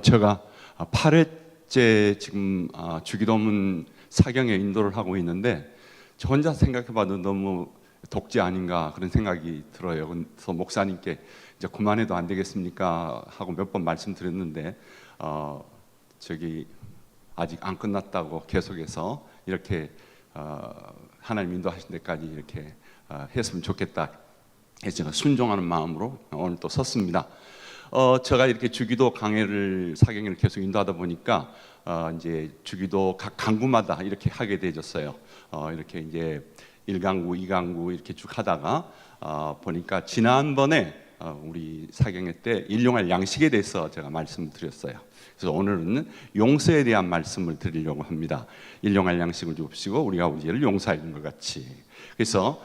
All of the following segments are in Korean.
제가 8회째 지금 주기도문 사경에 인도를 하고 있는데 저 혼자 생각해봐도 너무 독재 아닌가 그런 생각이 들어요. 그래서 목사님께 이제 그만해도 안 되겠습니까 하고 몇 번 말씀드렸는데 저기 아직 안 끝났다고 계속해서 이렇게 하나님 인도하신 데까지 이렇게 했으면 좋겠다 해서 제가 순종하는 마음으로 오늘 또 섰습니다. 제가 이렇게 주기도 강해를 사경을 계속 인도하다 보니까 이제 주기도 각 강구마다 이렇게 하게 되었어요. 이렇게 이제 1강구, 2강구 이렇게 쭉 하다가 보니까 지난번에 우리 사경회 때 일용할 양식에 대해서 제가 말씀을 드렸어요. 그래서 오늘은 용서에 대한 말씀을 드리려고 합니다. 일용할 양식을 줍시고 우리가 우리를 용서하는 것 같이. 그래서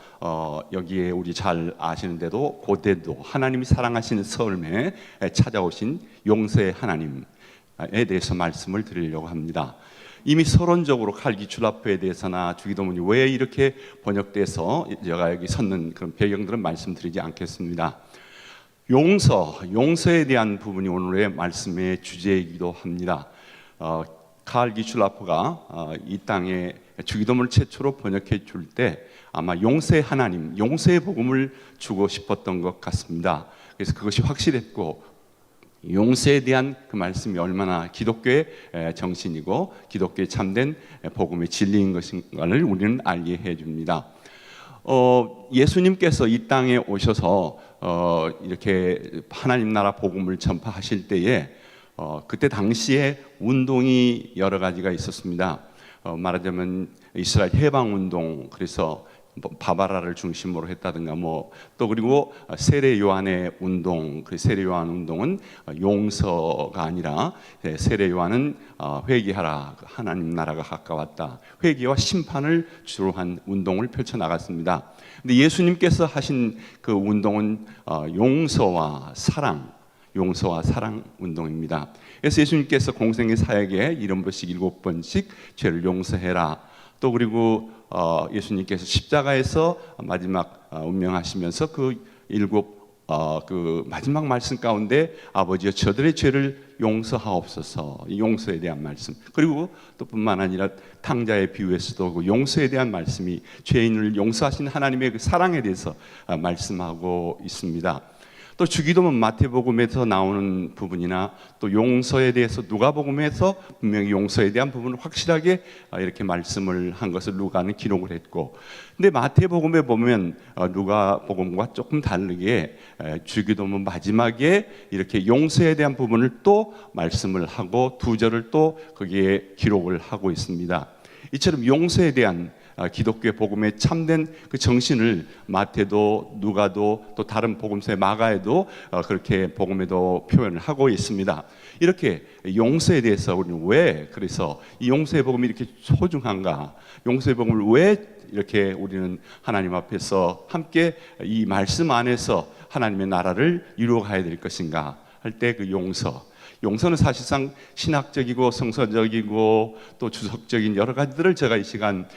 여기에 우리 잘 아시는데도 고대도 하나님이 사랑하시는 섬에 찾아오신 용서의 하나님에 대해서 말씀을 드리려고 합니다. 이미 서론적으로 칼기출라프에 대해서나 주기도문이 왜 이렇게 번역돼서 제가 여기 섰는 그런 배경들은 말씀드리지 않겠습니다. 용서에 대한 부분이 오늘의 말씀의 주제이기도 합니다. 칼기출라프가 이 땅에 주기도문을 최초로 번역해 줄 때 아마 용서의 하나님, 용서의 복음을 주고 싶었던 것 같습니다. 그래서 그것이 확실했고 용서에 대한 그 말씀이 얼마나 기독교의 정신이고 기독교의 참된 복음의 진리인 것인가를 우리는 알게 해줍니다. 예수님께서 이 땅에 오셔서 이렇게 하나님 나라 복음을 전파하실 때에 그때 당시에 운동이 여러 가지가 있었습니다. 말하자면 이스라엘 해방운동, 그래서 바바라를 중심으로 했다든가 또 그리고 세례 요한의 운동, 그 세례 요한 운동은 용서가 아니라 세례 요한은 회개하라, 하나님 나라가 가까웠다, 회개와 심판을 주로 한 운동을 펼쳐 나갔습니다. 근데 예수님께서 하신 그 운동은 용서와 사랑 운동입니다. 그래서 예수님께서 공생의 사역에 70번씩 7번씩 죄를 용서해라. 또 그리고 예수님께서 십자가에서 마지막 운명하시면서 그 마지막 말씀 가운데 아버지여 저들의 죄를 용서하옵소서, 용서에 대한 말씀, 그리고 또 뿐만 아니라 탕자의 비유에서도 그 용서에 대한 말씀이 죄인을 용서하신 하나님의 그 사랑에 대해서 말씀하고 있습니다. 또 주기도문 마태복음에서 나오는 부분이나 또 용서에 대해서 누가복음에서 분명히 용서에 대한 부분을 확실하게 이렇게 말씀을 한 것을 누가는 기록을 했고, 근데 마태복음에 보면 누가복음과 조금 다르게 주기도문 마지막에 이렇게 용서에 대한 부분을 또 말씀을 하고 두 절을 또 거기에 기록을 하고 있습니다. 이처럼 용서에 대한 기독교의 복음의 참된 그 정신을 마태도 누가도 또 다른 복음서의 마가에도 그렇게 복음에도 표현을 하고 있습니다. 이렇게 용서에 대해서 우리는 왜 그래서 이 용서의 복음이 이렇게 소중한가, 용서의 복음을 왜 이렇게 우리는 하나님 앞에서 함께 이 말씀 안에서 하나님의 나라를 이루어가야 될 것인가 할 때 그 용서는 사실상 신학적이고 성서적이고 또 주석적인 여러 가지들을 제가 이 시간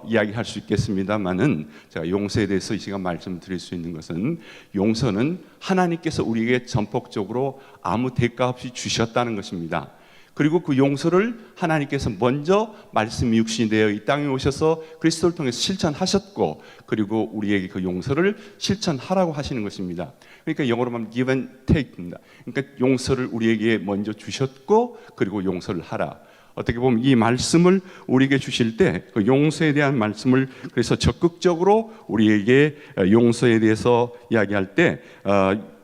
이야기할 수 있겠습니다만은 제가 용서에 대해서 이 시간 말씀드릴 수 있는 것은 용서는 하나님께서 우리에게 전폭적으로 아무 대가 없이 주셨다는 것입니다. 그리고 그 용서를 하나님께서 먼저 말씀이 육신이 되어 이 땅에 오셔서 그리스도를 통해서 실천하셨고, 그리고 우리에게 그 용서를 실천하라고 하시는 것입니다. 그러니까 영어로 말하면 give and take입니다. 그러니까 용서를 우리에게 먼저 주셨고 그리고 용서를 하라. 어떻게 보면 이 말씀을 우리에게 주실 때 그 용서에 대한 말씀을 그래서 적극적으로 우리에게 용서에 대해서 이야기할 때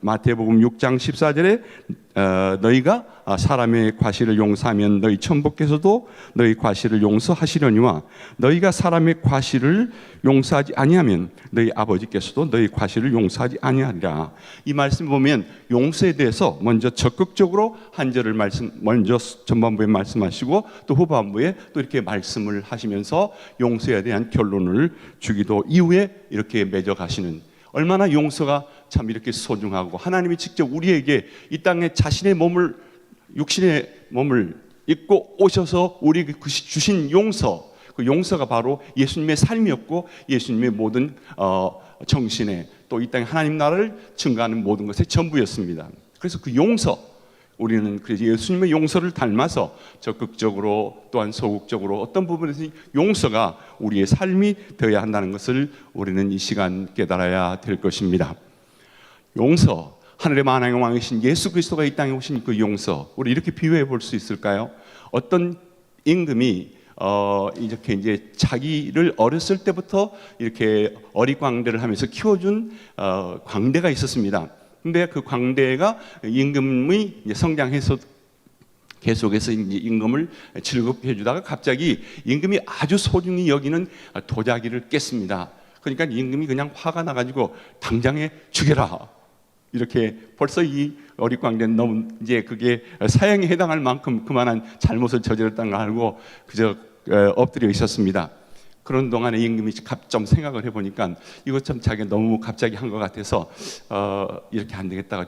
마태복음 6장 14절에 너희가 사람의 과실을 용서하면 너희 천부께서도 너희 과실을 용서하시려니와 너희가 사람의 과실을 용서하지 아니하면 너희 아버지께서도 너희 과실을 용서하지 아니하리라. 이 말씀 보면 용서에 대해서 먼저 적극적으로 한 절을 먼저 전반부에 말씀하시고 또 후반부에 또 이렇게 말씀을 하시면서 용서에 대한 결론을 주기도 이후에 이렇게 맺어 가시는, 얼마나 용서가 참 이렇게 소중하고 하나님이 직접 우리에게 이 땅에 자신의 몸을, 육신의 몸을 입고 오셔서 우리에게 주신 용서, 그 용서가 바로 예수님의 삶이었고 예수님의 모든 정신에 또 이 땅에 하나님 나라를 증거하는 모든 것의 전부였습니다. 그래서 그 용서, 우리는 그래서 예수님의 용서를 닮아서 적극적으로 또한 소극적으로 어떤 부분에서 용서가 우리의 삶이 되어야 한다는 것을 우리는 이 시간 깨달아야 될 것입니다. 용서, 하늘의 만왕의 왕이신 예수 그리스도가 이 땅에 오신 그 용서, 우리 이렇게 비유해 볼 수 있을까요? 어떤 임금이 이렇게 이제 자기를 어렸을 때부터 이렇게 어릿광대를 하면서 키워준 광대가 있었습니다. 근데 그 광대가 임금이 이제 성장해서 계속해서 이제 임금을 즐겁게 해주다가 갑자기 임금이 아주 소중히 여기는 도자기를 깼습니다. 그러니까 임금이 그냥 화가 나가지고 당장에 죽여라. 이렇게 벌써 이 어릿광대는 너무 이제 그게 사형에 해당할 만큼 그만한 잘못을 저질렀다는 걸 알고 그저 엎드려 있었습니다. 그런 동안에 임금이 좀 생각을 해보니까 이것 좀 자기가 너무 갑자기 한 것 같아서 이렇게 안 되겠다.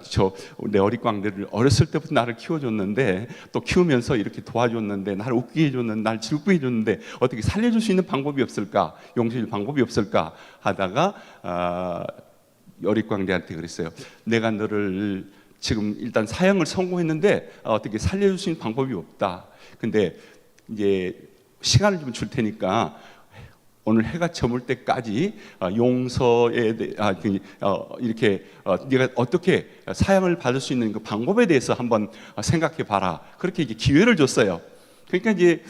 내 어릿광대를 어렸을 때부터 나를 키워줬는데 또 키우면서 이렇게 도와줬는데 나를 웃게 해줬는데 나를 즐겁게 해줬는데 어떻게 살려줄 수 있는 방법이 없을까? 용서할 방법이 없을까? 하다가 어릿광대한테 그랬어요. 내가 너를 지금 일단 사형을 선고했는데 어떻게 살려줄 수 있는 방법이 없다. 근데 이제 시간을 좀 줄 테니까 오늘 해가 저물 때까지 용서에 이렇게 네가 어떻게 사형을 받을 수 있는 그 방법에 대해서 한번 생각해 봐라. 그렇게 이제 기회를 줬어요. 그러니까 이제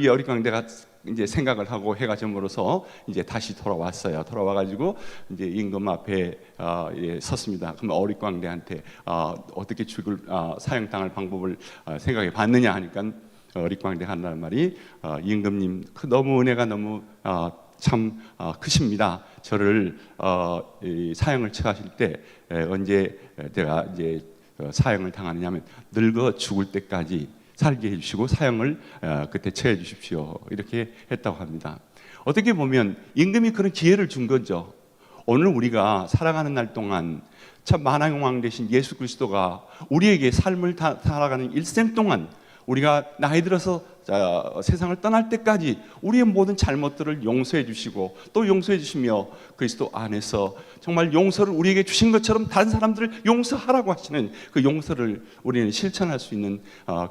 이 어릿광대가 이제 생각을 하고 해가 저물어서 이제 다시 돌아왔어요. 돌아와가지고 이제 임금 앞에 섰습니다. 그럼 어릿광대한테 어떻게 죽을 사형당할 방법을 생각해 봤느냐 하니까 어릿광대가 한다는 말이 임금님 너무 은혜가 너무 참 크십니다. 저를 사형을 처하실 때 언제 제가 이제 사형을 당하느냐면 늙어 죽을 때까지 살게 해주시고 사형을 그때 처해 주십시오. 이렇게 했다고 합니다. 어떻게 보면 임금이 그런 기회를 준 거죠. 오늘 우리가 살아가는 날 동안 참 만왕의 왕 되신 예수 그리스도가 우리에게 삶을 살아가는 일생 동안 우리가 나이 들어서 세상을 떠날 때까지 우리의 모든 잘못들을 용서해 주시고 또 용서해 주시며 그리스도 안에서 정말 용서를 우리에게 주신 것처럼 다른 사람들을 용서하라고 하시는 그 용서를 우리는 실천할 수 있는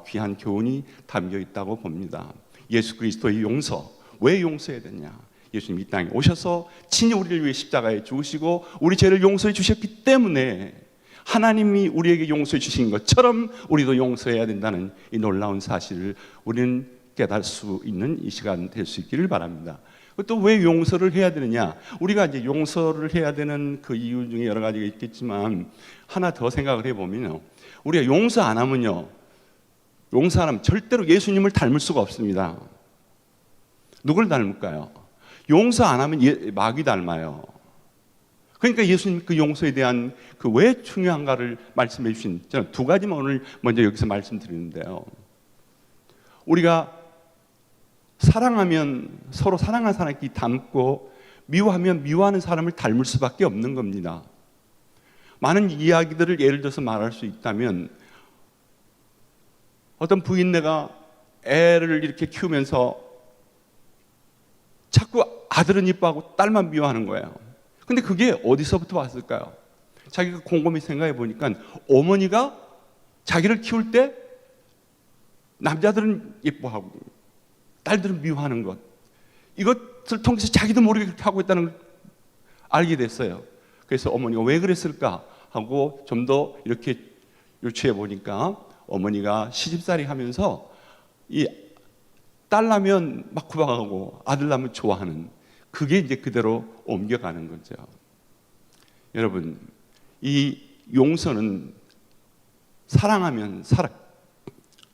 귀한 교훈이 담겨 있다고 봅니다. 예수 그리스도의 용서, 왜 용서해야 되냐? 예수님 이 땅에 오셔서 친히 우리를 위해 십자가에 죽으시고 우리 죄를 용서해 주셨기 때문에 하나님이 우리에게 용서해 주신 것처럼 우리도 용서해야 된다는 이 놀라운 사실을 우리는 깨달을 수 있는 이 시간 될 수 있기를 바랍니다. 또 왜 용서를 해야 되느냐? 우리가 이제 용서를 해야 되는 그 이유 중에 여러 가지가 있겠지만 하나 더 생각을 해보면요, 우리가 용서 안 하면요, 용서 안 하면 절대로 예수님을 닮을 수가 없습니다. 누굴 닮을까요? 용서 안 하면 마귀 닮아요. 그러니까 예수님 그 용서에 대한 그 왜 중요한가를 말씀해 주신 저는 두 가지만 오늘 먼저 여기서 말씀드리는데요. 우리가 사랑하면 서로 사랑하는 사람끼리 닮고 미워하면 미워하는 사람을 닮을 수밖에 없는 겁니다. 많은 이야기들을 예를 들어서 말할 수 있다면 어떤 부인네가 애를 이렇게 키우면서 자꾸 아들은 이뻐하고 딸만 미워하는 거예요. 근데 그게 어디서부터 왔을까요? 자기가 곰곰이 생각해 보니까 어머니가 자기를 키울 때 남자들은 예뻐하고 딸들은 미워하는 것, 이것을 통해서 자기도 모르게 그렇게 하고 있다는 걸 알게 됐어요. 그래서 어머니가 왜 그랬을까 하고 좀 더 이렇게 유추해 보니까 어머니가 시집살이 하면서 이 딸 나면 막 구박하고 아들 나면 좋아하는, 그게 이제 그대로 옮겨가는 거죠. 여러분, 이 용서는 사랑하면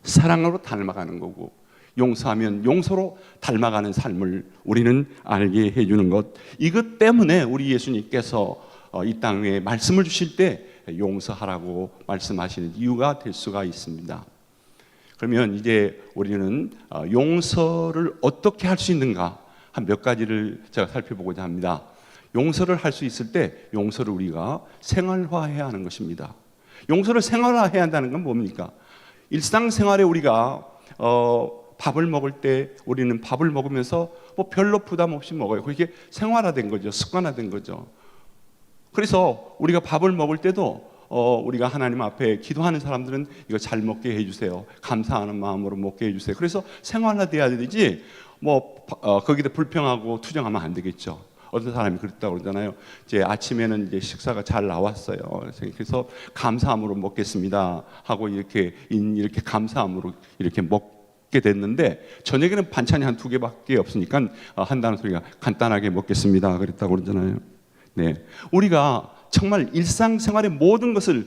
사랑으로 닮아가는 거고, 용서하면 용서로 닮아가는 삶을 우리는 알게 해주는 것, 이것 때문에 우리 예수님께서 이 땅에 말씀을 주실 때 용서하라고 말씀하시는 이유가 될 수가 있습니다. 그러면 이제 우리는 용서를 어떻게 할 수 있는가 한 몇 가지를 제가 살펴보고자 합니다. 용서를 할 수 있을 때 용서를 우리가 생활화해야 하는 것입니다. 용서를 생활화해야 한다는 건 뭡니까? 일상생활에 우리가 밥을 먹을 때 우리는 밥을 먹으면서 뭐 별로 부담 없이 먹어요. 그게 생활화된 거죠. 습관화된 거죠. 그래서 우리가 밥을 먹을 때도 우리가 하나님 앞에 기도하는 사람들은 이거 잘 먹게 해주세요. 감사하는 마음으로 먹게 해주세요. 그래서 생활화돼야 되지 거기다 불평하고 투정하면 안 되겠죠. 어떤 사람이 그랬다고 그러잖아요. 이제 아침에는 이제 식사가 잘 나왔어요. 그래서 감사함으로 먹겠습니다 하고 이렇게 감사함으로 이렇게 먹게 됐는데 저녁에는 반찬이 한 2개밖에 없으니까 한다는 소리가 간단하게 먹겠습니다 그랬다고 그러잖아요. 네, 우리가 정말 일상생활의 모든 것을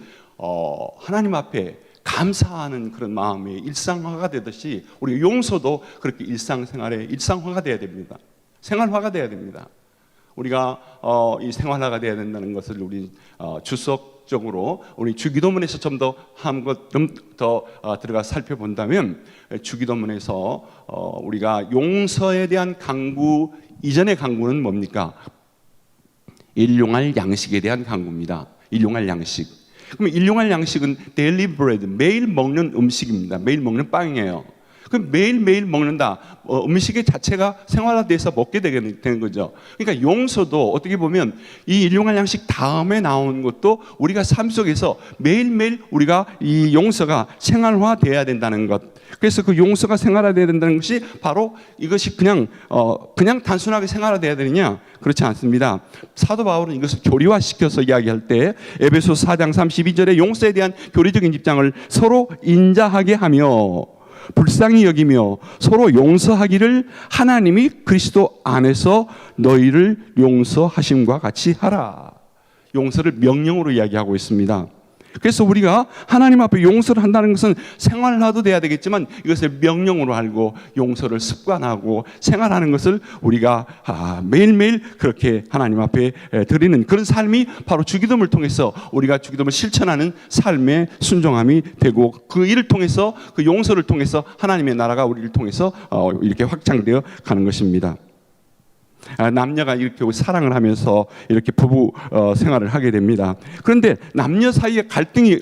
하나님 앞에 감사하는 그런 마음이 일상화가 되듯이 우리 용서도 그렇게 일상생활의 일상화가 돼야 됩니다. 생활화가 돼야 됩니다. 우리가 이 생활화가 돼야 된다는 것을 우리 주석적으로 우리 주기도문에서 좀 더 들어가 살펴본다면 주기도문에서 우리가 용서에 대한 강구 이전의 강구는 뭡니까? 일용할 양식에 대한 강구입니다. 일용할 양식. 그럼 일용할 양식은 daily bread, 매일 먹는 음식입니다. 매일 먹는 빵이에요. 그럼 매일매일 먹는다. 음식의 자체가 생활화돼서 먹게 되는 거죠. 그러니까 용서도 어떻게 보면 이 일용할 양식 다음에 나온 것도 우리가 삶 속에서 매일매일 우리가 이 용서가 생활화돼야 된다는 것. 그래서 그 용서가 생활화돼야 된다는 것이 바로 이것이 그냥 단순하게 생활화돼야 되느냐? 그렇지 않습니다. 사도 바울은 이것을 교리화시켜서 이야기할 때 에베소 4장 32절에 용서에 대한 교리적인 입장을 서로 인자하게 하며 불쌍히 여기며 서로 용서하기를 하나님이 그리스도 안에서 너희를 용서하심과 같이 하라. 용서를 명령으로 이야기하고 있습니다. 그래서 우리가 하나님 앞에 용서를 한다는 것은 생활화도 돼야 되겠지만 이것을 명령으로 알고 용서를 습관하고 생활하는 것을 우리가 매일매일 그렇게 하나님 앞에 드리는 그런 삶이 바로 주기도문을 통해서 우리가 주기도문을 실천하는 삶의 순종함이 되고 그 일을 통해서 그 용서를 통해서 하나님의 나라가 우리를 통해서 이렇게 확장되어 가는 것입니다. 남녀가 이렇게 사랑을 하면서 이렇게 부부 생활을 하게 됩니다. 그런데 남녀 사이에 갈등이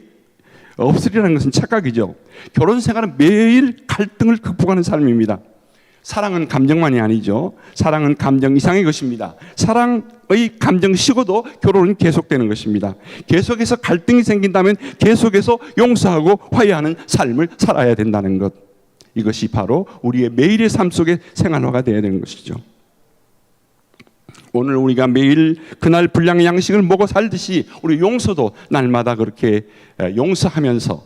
없으리라는 것은 착각이죠. 결혼 생활은 매일 갈등을 극복하는 삶입니다. 사랑은 감정만이 아니죠. 사랑은 감정 이상의 것입니다. 사랑의 감정식어도 결혼은 계속되는 것입니다. 계속해서 갈등이 생긴다면 계속해서 용서하고 화해하는 삶을 살아야 된다는 것. 이것이 바로 우리의 매일의 삶 속에 생활화가 되어야 되는 것이죠. 오늘 우리가 매일 그날 분량의 양식을 먹어 살듯이 우리 용서도 날마다 그렇게 용서하면서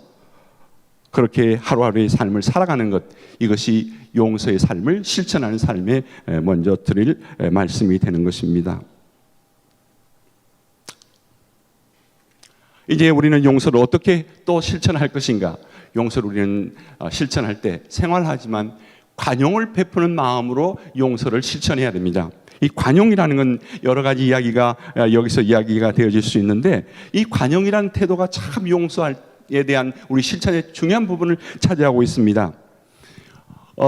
그렇게 하루하루의 삶을 살아가는 것, 이것이 용서의 삶을 실천하는 삶에 먼저 드릴 말씀이 되는 것입니다. 이제 우리는 용서를 어떻게 또 실천할 것인가? 용서를 우리는 실천할 때 생활하지만 관용을 베푸는 마음으로 용서를 실천해야 됩니다. 이 관용이라는 건 여러 가지 이야기가 여기서 이야기가 되어질 수 있는데 이 관용이라는 태도가 참 용서에 대한 우리 실천의 중요한 부분을 차지하고 있습니다.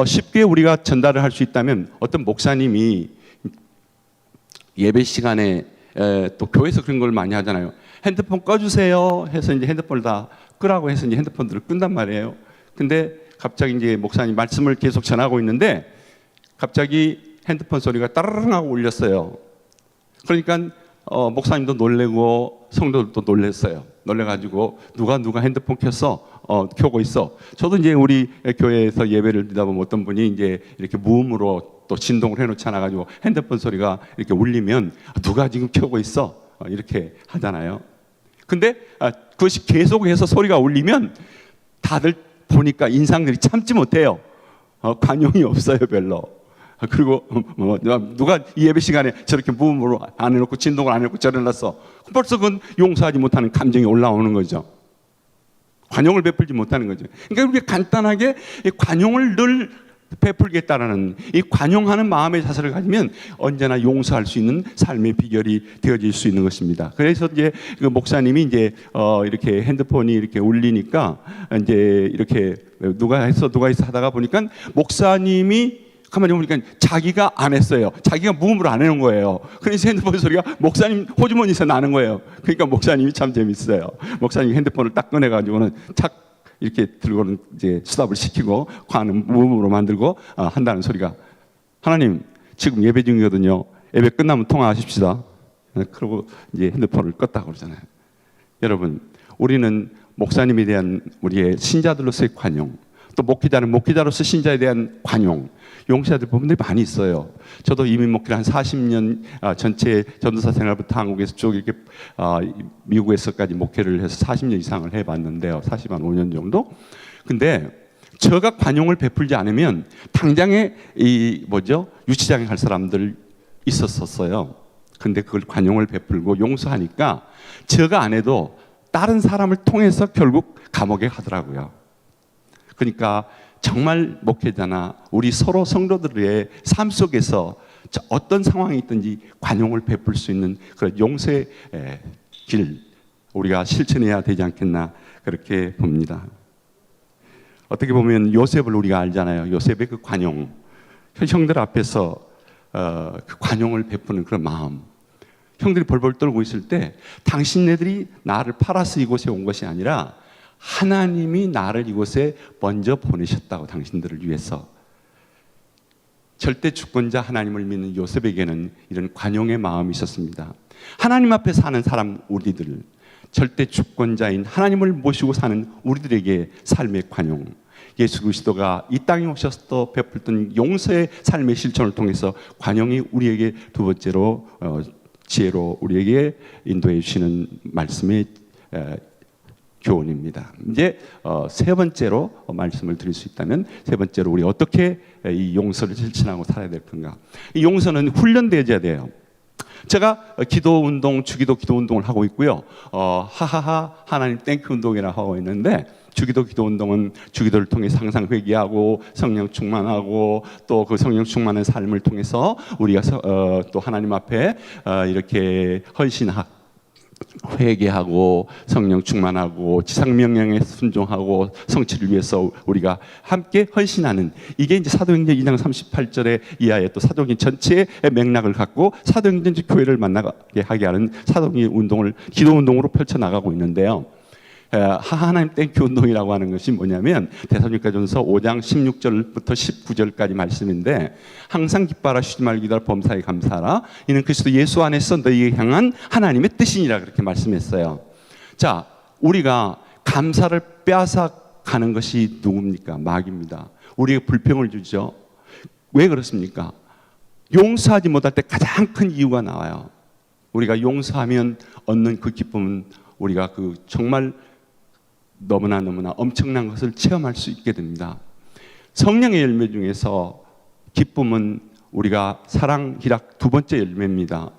쉽게 우리가 전달을 할 수 있다면 어떤 목사님이 예배 시간에 또 교회에서 그런 걸 많이 하잖아요. 핸드폰 꺼주세요 해서 이제 핸드폰을 다 끄라고 해서 이제 핸드폰들을 끈단 말이에요. 근데 갑자기 이제 목사님 말씀을 계속 전하고 있는데 갑자기 핸드폰 소리가 따르릉 하고 울렸어요. 그러니까 목사님도 놀래고 성도들도 놀랐어요. 놀래가지고 누가 핸드폰 켜고 있어. 저도 이제 우리 교회에서 예배를 드리다 보면 어떤 분이 이제 이렇게 무음으로 또 진동을 해놓지 않아가지고 핸드폰 소리가 이렇게 울리면 누가 지금 켜고 있어? 이렇게 하잖아요. 근데 그것이 계속해서 소리가 울리면 다들 보니까 인상들이 참지 못해요. 관용이 없어요, 별로. 그리고 누가 이 예배 시간에 저렇게 무음으로 안 해놓고 진동을 안 해놓고 저러놨어. 벌써 그건 용서하지 못하는 감정이 올라오는 거죠. 관용을 베풀지 못하는 거죠. 그러니까 우리가 간단하게 이 관용을 늘 베풀겠다라는 이 관용하는 마음의 자세를 가지면 언제나 용서할 수 있는 삶의 비결이 되어질 수 있는 것입니다. 그래서 이제 그 목사님이 이제 이렇게 핸드폰이 이렇게 울리니까 이제 이렇게 누가 있어 하다가 보니까 목사님이 가만히 보니까 자기가 안 했어요. 자기가 무음으로 안 해놓은 거예요. 그래서 핸드폰 소리가 목사님 호주머니에서 나는 거예요. 그러니까 목사님이 참 재밌어요. 목사님이 핸드폰을 딱 꺼내가지고는 착 이렇게 들고는 이제 수답을 시키고 과는 무음으로 만들고 한다는 소리가 하나님 지금 예배 중이거든요. 예배 끝나면 통화하십시다. 그러고 이제 핸드폰을 껐다고 그러잖아요. 여러분 우리는 목사님에 대한 우리의 신자들로서의 관용, 또 목회자는 목회자로서 신자에 대한 관용, 용서해야 될 부분들이 많이 있어요. 저도 이민 목회를 한 40년 전체 전도사 생활부터 한국에서 쭉 이렇게 미국에서까지 목회를 해서 40년 이상을 해봤는데요. 45년 정도. 근데 저가 관용을 베풀지 않으면 당장에 유치장에 갈 사람들 있었어요. 근데 그걸 관용을 베풀고 용서하니까 저가 안 해도 다른 사람을 통해서 결국 감옥에 가더라고요. 그러니까 정말 목회자나 우리 서로 성도들의 삶 속에서 어떤 상황이 있든지 관용을 베풀 수 있는 그런 용서의 길 우리가 실천해야 되지 않겠나 그렇게 봅니다. 어떻게 보면 요셉을 우리가 알잖아요. 요셉의 그 관용, 형들 앞에서 그 관용을 베푸는 그런 마음. 형들이 벌벌 떨고 있을 때 당신네들이 나를 팔아서 이곳에 온 것이 아니라 하나님이 나를 이곳에 먼저 보내셨다고, 당신들을 위해서. 절대 주권자 하나님을 믿는 요셉에게는 이런 관용의 마음이 있었습니다. 하나님 앞에 사는 사람 우리들, 절대 주권자인 하나님을 모시고 사는 우리들에게 삶의 관용, 예수 그리스도가 이 땅에 오셔서 또 베풀던 용서의 삶의 실천을 통해서 관용이 우리에게 두 번째로 지혜로 우리에게 인도해 주시는 말씀의 교훈입니다. 이제 세 번째로 말씀을 드릴 수 있다면, 세 번째로 우리 어떻게 이 용서를 실천하고 살아야 될 건가? 이 용서는 훈련되어야 돼요. 제가 기도 운동, 주기도 기도 운동을 하고 있고요. 하하하 하나님 땡큐 운동이라고 하고 있는데, 주기도 기도 운동은 주기도를 통해서 항상 회개하고 성령 충만하고 또 그 성령 충만한 삶을 통해서 우리가 또 하나님 앞에 이렇게 헌신하고 회개하고 성령 충만하고 지상명령에 순종하고 성취를 위해서 우리가 함께 헌신하는, 이게 이제 사도행전 2장 38절에 이하에 또 사도행전 전체의 맥락을 갖고 사도행전 교회를 만나게 하게 하는 사도행전 운동을 기도 운동으로 펼쳐 나가고 있는데요. 하나님 땡큐 운동이라고 하는 것이 뭐냐면 데살로니가전서 5장 16절부터 19절까지 말씀인데, 항상 기뻐하라, 쉬지 말고 기도하라, 범사에 감사하라, 이는 그리스도 예수 안에서 너희에게 향한 하나님의 뜻이니라, 그렇게 말씀했어요. 자, 우리가 감사를 빼앗아가는 것이 누굽니까? 마귀입니다. 우리에게 불평을 주죠. 왜 그렇습니까? 용서하지 못할 때 가장 큰 이유가 나와요. 우리가 용서하면 얻는 그 기쁨은 우리가 그 정말 너무나 엄청난 것을 체험할 수 있게 됩니다. 성령의 열매 중에서 기쁨은 우리가 사랑 희락 두 번째 열매입니다.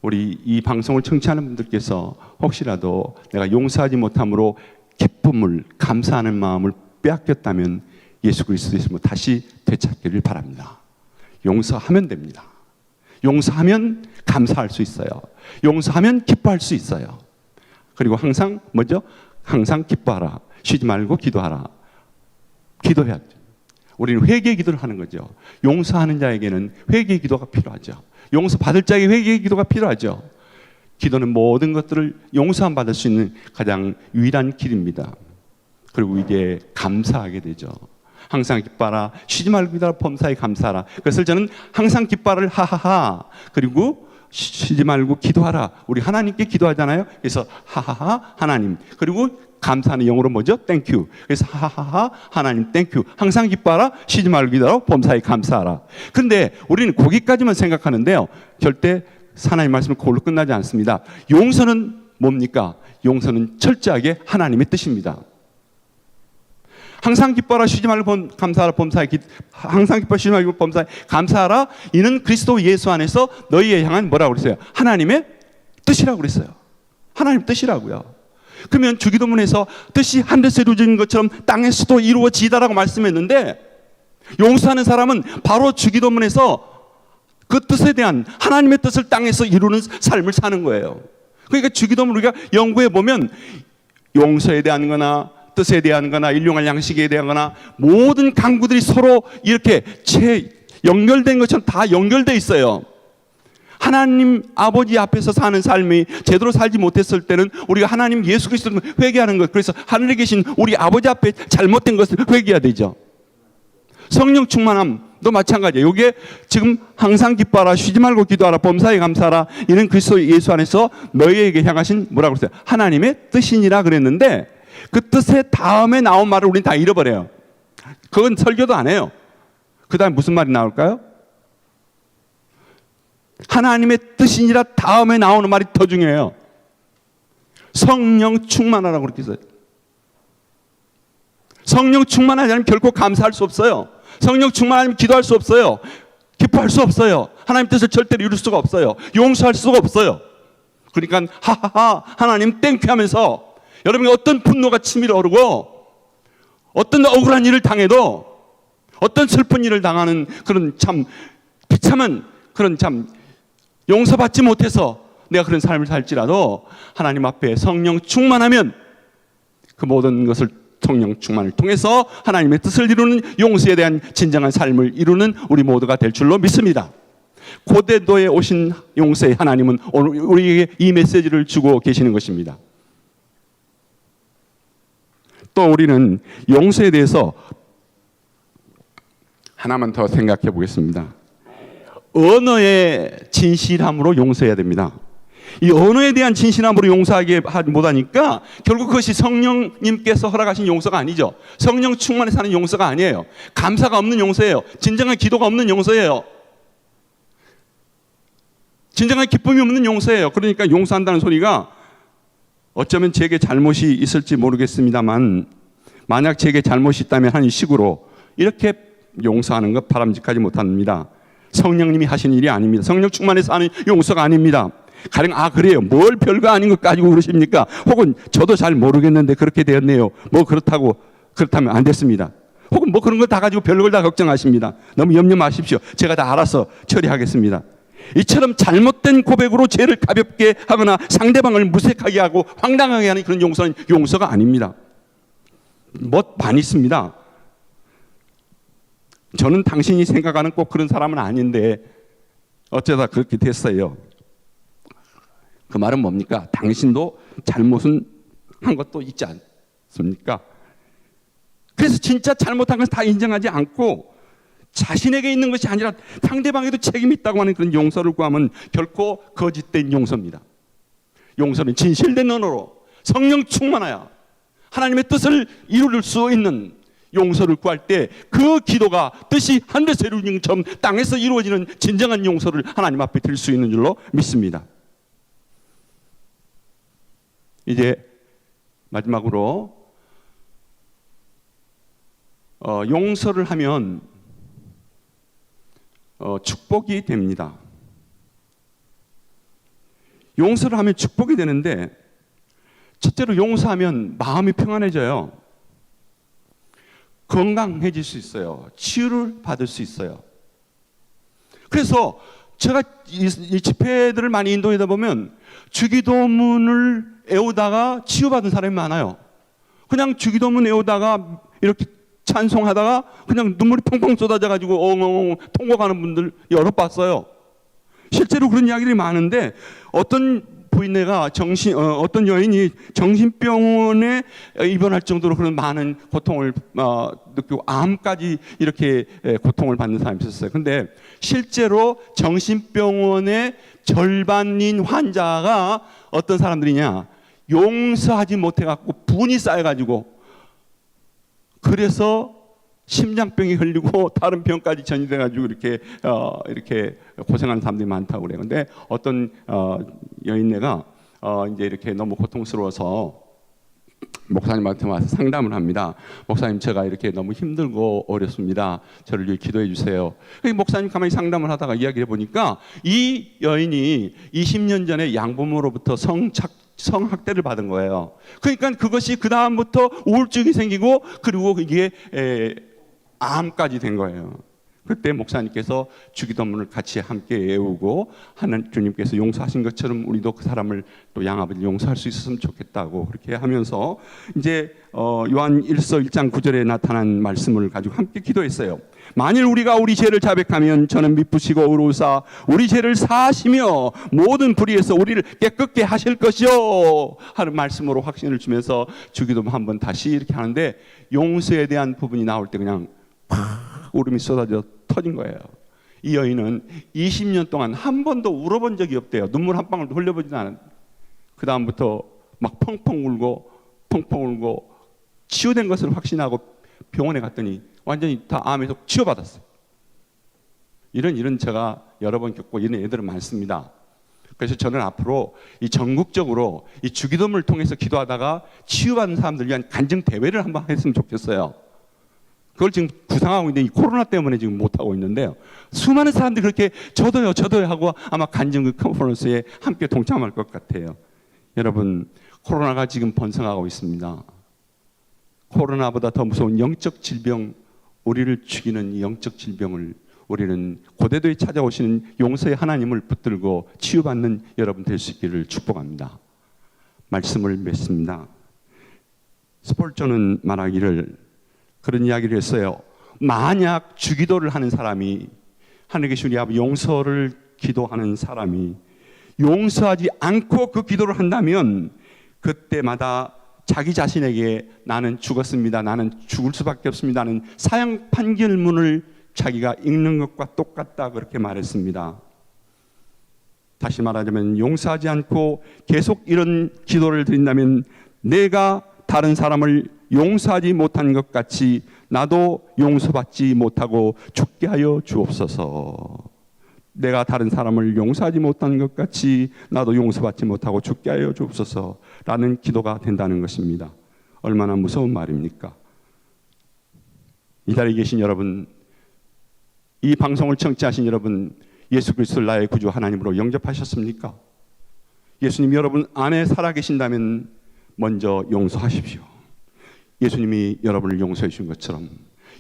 우리 이 방송을 청취하는 분들께서 혹시라도 내가 용서하지 못함으로 기쁨을, 감사하는 마음을 빼앗겼다면 예수 그리스도의 이름으로 다시 되찾기를 바랍니다. 용서하면 됩니다. 용서하면 감사할 수 있어요. 용서하면 기뻐할 수 있어요. 그리고 항상 뭐죠? 항상 기뻐하라, 쉬지 말고 기도하라. 기도해야 돼요. 우리는 회개의 기도를 하는 거죠. 용서하는 자에게는 회개의 기도가 필요하죠. 용서받을 자에게 회개의 기도가 필요하죠. 기도는 모든 것들을 용서함 받을 수 있는 가장 유일한 길입니다. 그리고 이제 감사하게 되죠. 항상 기뻐하라, 쉬지 말고 기도하라, 범사에 감사하라. 그래서 저는 항상 기뻐하라를 하하하, 그리고 쉬지 말고 기도하라. 우리 하나님께 기도하잖아요. 그래서 하하하 하나님, 그리고 감사하는 영어로 뭐죠? 땡큐. 그래서 하하하 하나님 땡큐. 항상 기뻐하라, 쉬지 말고 기도하라, 범사에 감사하라. 근데 우리는 거기까지만 생각하는데요, 절대 하나님 말씀은 그걸로 끝나지 않습니다. 용서는 뭡니까? 용서는 철저하게 하나님의 뜻입니다. 항상 기뻐하라, 쉬지 말고 감사하라, 범사에 항상 기뻐 쉬지 말고 범사에 감사하라. 이는 그리스도 예수 안에서 너희에 향한 뭐라고 그랬어요? 하나님의 뜻이라고 그랬어요. 하나님 뜻이라고요. 그러면 주기도문에서 뜻이 하늘에서 이루어진 것처럼 땅에서도 이루어지다라고 말씀했는데, 용서하는 사람은 바로 주기도문에서 그 뜻에 대한 하나님의 뜻을 땅에서 이루는 삶을 사는 거예요. 그러니까 주기도문 우리가 연구해 보면 용서에 대한 거나 뜻에 대한 거나 일용할 양식에 대한 거나 모든 강구들이 서로 이렇게 연결된 것처럼 다 연결돼 있어요. 하나님 아버지 앞에서 사는 삶이 제대로 살지 못했을 때는 우리가 하나님 예수 그리스도를 회개하는 것, 그래서 하늘에 계신 우리 아버지 앞에 잘못된 것을 회개해야 되죠. 성령 충만함, 마찬가지예요. 이게 지금 항상 기뻐하라, 쉬지 말고 기도하라, 범사에 감사하라, 이는 그리스도 예수 안에서 너희에게 향하신 뭐라고 그랬어요? 하나님의 뜻이니라 그랬는데, 그 뜻의 다음에 나온 말을 우리는 다 잃어버려요. 그건 설교도 안 해요. 그 다음에 무슨 말이 나올까요? 하나님의 뜻이니라 다음에 나오는 말이 더 중요해요. 성령 충만하라고 그렇게 써요. 성령 충만하지 않으면 결코 감사할 수 없어요. 성령 충만하면 기도할 수 없어요. 기뻐할 수 없어요. 하나님 뜻을 절대로 이룰 수가 없어요. 용서할 수가 없어요. 그러니까 하하하 하나님 땡큐 하면서 여러분이 어떤 분노가 치밀어 오르고 어떤 억울한 일을 당해도 어떤 슬픈 일을 당하는 그런 참 비참한 그런 참 용서받지 못해서 내가 그런 삶을 살지라도 하나님 앞에 성령 충만하면 그 모든 것을 성령 충만을 통해서 하나님의 뜻을 이루는 용서에 대한 진정한 삶을 이루는 우리 모두가 될 줄로 믿습니다. 고대도에 오신 용서의 하나님은 오늘 우리에게 이 메시지를 주고 계시는 것입니다. 또 우리는 용서에 대해서 하나만 더 생각해 보겠습니다. 언어의 진실함으로 용서해야 됩니다. 이 언어에 대한 진실함으로 용서하기 못하니까 결국 그것이 성령님께서 허락하신 용서가 아니죠. 성령 충만해서 하는 용서가 아니에요. 감사가 없는 용서예요. 진정한 기도가 없는 용서예요. 진정한 기쁨이 없는 용서예요. 그러니까 용서한다는 소리가 어쩌면 제게 잘못이 있을지 모르겠습니다만 만약 제게 잘못이 있다면 하는 식으로 이렇게 용서하는 것 바람직하지 못합니다. 성령님이 하시는 일이 아닙니다. 성령 충만해서 하는 용서가 아닙니다. 가령 그래요. 뭘 별거 아닌 것 가지고 그러십니까? 혹은 저도 잘 모르겠는데 그렇게 되었네요. 뭐 그렇다면 안 됐습니다. 혹은 뭐 그런 걸 다 가지고 별걸 다 걱정하십니다. 너무 염려 마십시오. 제가 다 알아서 처리하겠습니다. 이처럼 잘못된 고백으로 죄를 가볍게 하거나 상대방을 무색하게 하고 황당하게 하는 그런 용서는 용서가 아닙니다. 많이 있습니다. 저는 당신이 생각하는 꼭 그런 사람은 아닌데 어쩌다 그렇게 됐어요. 그 말은 뭡니까? 당신도 잘못은 한 것도 있지 않습니까? 그래서 진짜 잘못한 것을 다 인정하지 않고 자신에게 있는 것이 아니라 상대방에도 책임이 있다고 하는 그런 용서를 구하면 결코 거짓된 용서입니다. 용서는 진실된 언어로 성령 충만하여 하나님의 뜻을 이룰 수 있는 용서를 구할 때 그 기도가 뜻이 하늘에서 이루어지는 것처럼 땅에서 이루어지는 진정한 용서를 하나님 앞에 드릴 수 있는 줄로 믿습니다. 이제 마지막으로 용서를 하면 축복이 됩니다. 용서를 하면 축복이 되는데 첫째로 용서하면 마음이 평안해져요. 건강해질 수 있어요. 치유를 받을 수 있어요. 그래서 제가 이 집회들을 많이 인도하다 보면 주기도문을 애우다가 치유받은 사람이 많아요. 그냥 주기도문 애우다가 이렇게 찬송하다가 그냥 눈물이 펑펑 쏟아져가지고 엉엉 통곡하는 분들 여러 봤어요. 실제로 그런 이야기들이 많은데 어떤 부인네가 어떤 여인이 정신병원에 입원할 정도로 그런 많은 고통을 느끼고 암까지 이렇게 고통을 받는 사람이 있었어요. 근데 실제로 정신병원의 절반인 환자가 어떤 사람들이냐? 용서하지 못해갖고 분이 쌓여가지고 그래서 심장병이 걸리고 다른 병까지 전이돼가지고 이렇게 고생하는 사람들이 많다고 그래요. 근데 어떤 여인네가 이제 이렇게 너무 고통스러워서 목사님한테 와서 상담을 합니다. 목사님, 제가 이렇게 너무 힘들고 어렵습니다. 저를 위해 기도해 주세요. 목사님 가만히 상담을 하다가 이야기를 해보니까 이 여인이 20년 전에 양부모로부터 성학대를 받은 거예요. 그러니까 그것이 그 다음부터 우울증이 생기고 그리고 이게 암까지 된 거예요. 그때 목사님께서 주기도문을 같이 함께 외우고 주님께서 용서하신 것처럼 우리도 그 사람을 또 양아버지 용서할 수 있었으면 좋겠다고 그렇게 하면서 이제 요한 1서 1장 9절에 나타난 말씀을 가지고 함께 기도했어요. 만일 우리가 우리 죄를 자백하면 저는 미쁘시고 의로우사 우리 죄를 사하시며 모든 불의에서 우리를 깨끗게 하실 것이요 하는 말씀으로 확신을 주면서 주기도문 한번 다시 이렇게 하는데 용서에 대한 부분이 나올 때 그냥 팍 울음이 쏟아져 터진 거예요. 이 여인은 20년 동안 한 번도 울어본 적이 없대요. 눈물 한 방울도 흘려보지도 않았. 그 다음부터 막 펑펑 울고 치유된 것을 확신하고 병원에 갔더니 완전히 다 암에서 치유받았어요. 이런 제가 여러 번 겪고 이런 애들은 많습니다. 그래서 저는 앞으로 이 전국적으로 이 주기도문을 통해서 기도하다가 치유받는 사람들 위한 간증 대회를 한번 했으면 좋겠어요. 그걸 지금 구상하고 있는데 이 코로나 때문에 지금 못하고 있는데요. 수많은 사람들이 그렇게 저도요 하고 아마 간증 컨퍼런스에 함께 동참할 것 같아요. 여러분, 코로나가 지금 번성하고 있습니다. 코로나보다 더 무서운 영적 질병, 우리를 죽이는 이 영적 질병을 우리는 고대도에 찾아오시는 용서의 하나님을 붙들고 치유받는 여러분 될 수 있기를 축복합니다. 말씀을 맺습니다. 스폴전은 말하기를 그런 이야기를 했어요. 만약 주기도를 하는 사람이, 하늘에 계신 우리 아버지 용서를 기도하는 사람이 용서하지 않고 그 기도를 한다면 그때마다 자기 자신에게 나는 죽었습니다, 나는 죽을 수밖에 없습니다 하는 사형 판결문을 자기가 읽는 것과 똑같다, 그렇게 말했습니다. 다시 말하자면 용서하지 않고 계속 이런 기도를 드린다면 내가 다른 사람을 용서하지 못한 것 같이 나도 용서받지 못하고 죽게 하여 주옵소서. 내가 다른 사람을 용서하지 못한 것 같이 나도 용서받지 못하고 죽게 하여 주옵소서 라는 기도가 된다는 것입니다. 얼마나 무서운 말입니까? 이 자리에 계신 여러분, 이 방송을 청취하신 여러분, 예수 그리스도를 나의 구주 하나님으로 영접하셨습니까? 예수님 여러분 안에 살아계신다면 먼저 용서하십시오. 예수님이 여러분을 용서해 주신 것처럼,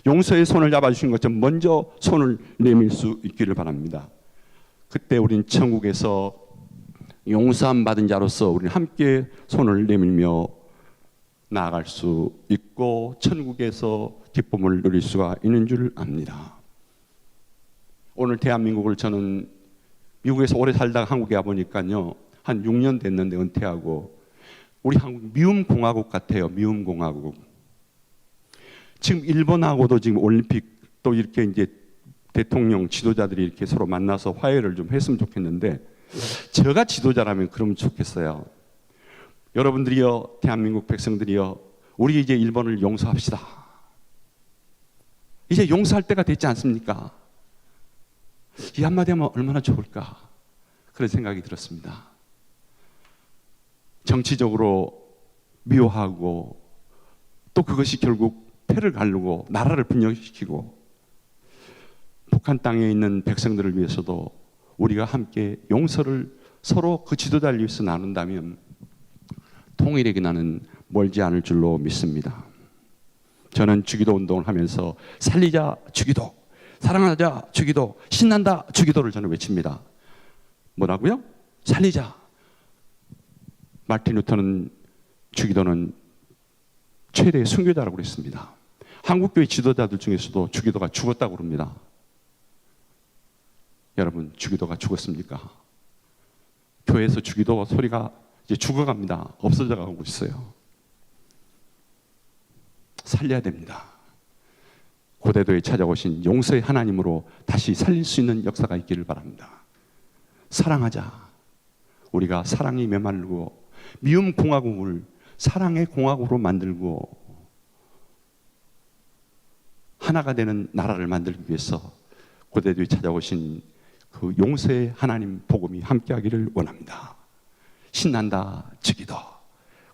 용서의 손을 잡아주신 것처럼 먼저 손을 내밀 수 있기를 바랍니다. 그때 우린 천국에서 용서함 받은 자로서 우리는 함께 손을 내밀며 나아갈 수 있고 천국에서 기쁨을 누릴 수가 있는 줄 압니다. 오늘 대한민국을 저는 미국에서 오래 살다가 한국에 와보니까요, 한 6년 됐는데 은퇴하고, 우리 한국 미움공화국 같아요. 미움공화국. 지금 일본하고도 지금 올림픽 또 이렇게 이제 대통령 지도자들이 이렇게 서로 만나서 화해를 좀 했으면 좋겠는데, 제가 지도자라면 그러면 좋겠어요. 여러분들이요, 대한민국 백성들이요, 우리 이제 일본을 용서합시다. 이제 용서할 때가 됐지 않습니까? 이 한마디 하면 얼마나 좋을까, 그런 생각이 들었습니다. 정치적으로 미워하고 또 그것이 결국 패를 가르고 나라를 분열시키고, 북한 땅에 있는 백성들을 위해서도 우리가 함께 용서를 서로 그 지도자를 위해서 나눈다면 통일에게 나는 멀지 않을 줄로 믿습니다. 저는 주기도 운동을 하면서 살리자 주기도, 사랑하자 주기도, 신난다 주기도를 저는 외칩니다. 뭐라고요? 살리자. 마틴 루터는 주기도는 최대의 순교자라고 그랬습니다. 한국교회 지도자들 중에서도 주기도가 죽었다고 그럽니다. 여러분, 주기도가 죽었습니까? 교회에서 주기도 소리가 이제 죽어갑니다. 없어져 가고 있어요. 살려야 됩니다. 고대도에 찾아오신 용서의 하나님으로 다시 살릴 수 있는 역사가 있기를 바랍니다. 사랑하자. 우리가 사랑이 메마르고 미움 공화국을 사랑의 공화국으로 만들고 하나가 되는 나라를 만들기 위해서 고대도에 찾아오신 그 용서의 하나님 복음이 함께하기를 원합니다. 신난다 주기도,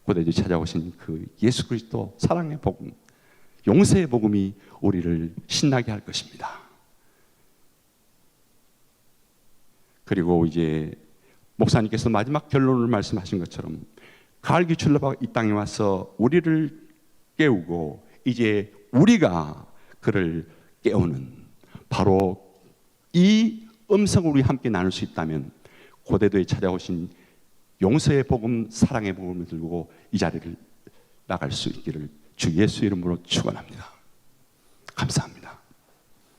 고대도에 찾아오신 그 예수 그리스도 사랑의 복음, 용서의 복음이 우리를 신나게 할 것입니다. 그리고 이제 목사님께서 마지막 결론을 말씀하신 것처럼 가을기출로가 이 땅에 와서 우리를 깨우고 이제 우리가 그를 깨우는, 바로 이 음성을 우리 함께 나눌 수 있다면 고대도에 찾아오신 용서의 복음, 사랑의 복음을 들고 이 자리를 나갈 수 있기를 주 예수 이름으로 축원합니다. 감사합니다.